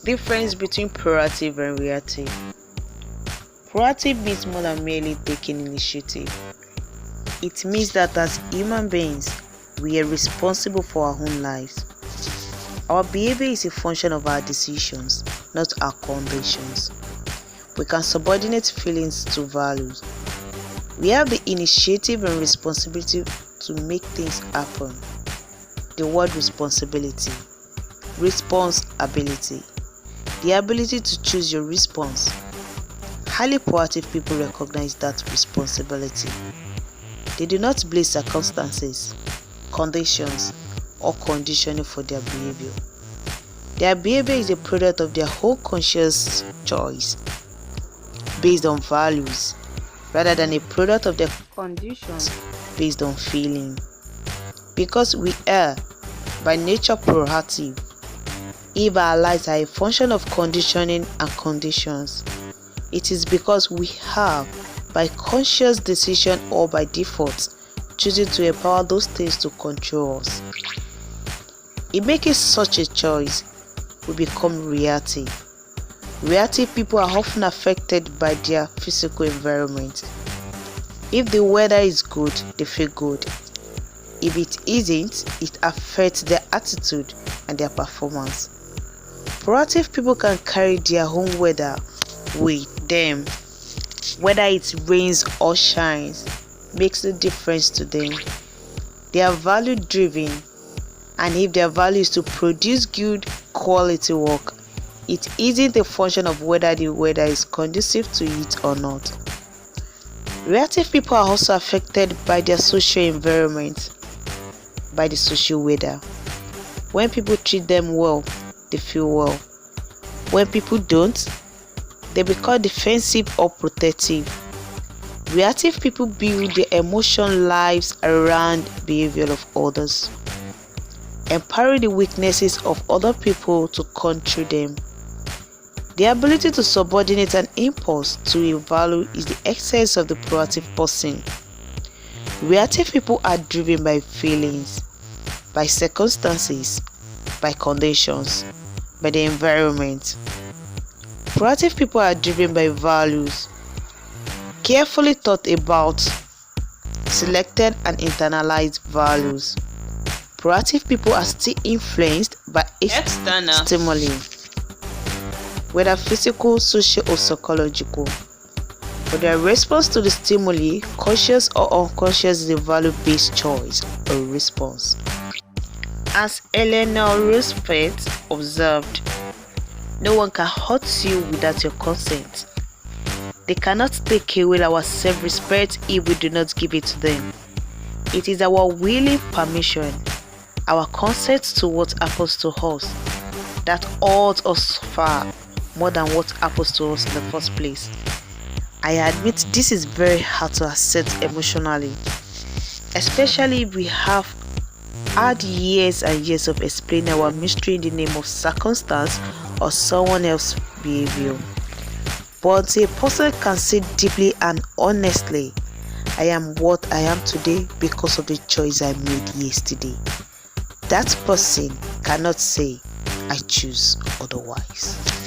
Difference between proactive and reactive. Proactive means more than merely taking initiative. It means that as human beings, we are responsible for our own lives. Our behavior is a function of our decisions, not our conditions. We can subordinate feelings to values. We have the initiative and responsibility to make things happen. The word responsibility. Responsibility. The ability to choose your response. Highly proactive people recognize that responsibility. They do not blame circumstances, conditions, or conditioning for their behavior. Their behavior is a product of their whole conscious choice based on values rather than a product of their conditions based on feeling. Because we are by nature proactive, if our lives are a function of conditioning and conditions, it is because we have, by conscious decision or by default, choosing to empower those things to control us. In making such a choice, we become reactive. Reactive people are often affected by their physical environment. If the weather is good, they feel good. If it isn't, it affects their attitude and their performance. Proactive people can carry their own weather with them. Whether it rains or shines, makes no difference to them. They are value driven, and if their value is to produce good quality work, it isn't a function of whether the weather is conducive to it or not. Reactive people are also affected by their social environment, by the social weather. When people treat them well, they feel well. When people don't, they become defensive or protective. Reactive people build their emotional lives around behavior of others, empowering the weaknesses of other people to control them. The ability to subordinate an impulse to a value is the essence of the proactive person. Reactive people are driven by feelings, by circumstances, by conditions, by the environment. Proactive people are driven by values, carefully thought about, selected and internalized values. Proactive people are still influenced by external stimuli, whether physical, social, or psychological. For their response to the stimuli, conscious or unconscious, is a value-based choice or response. As Eleanor Roosevelt observed, no one can hurt you without your consent. They cannot take away our self-respect if we do not give it to them. It is our willing permission, our consent to what happens to us, that holds us far more than what happens to us in the first place. I admit this is very hard to accept emotionally, especially if we have had years and years of explaining our mystery in the name of circumstance or someone else's behavior. But a person can say deeply and honestly, I am what I am today because of the choice I made yesterday. That person cannot say, I choose otherwise.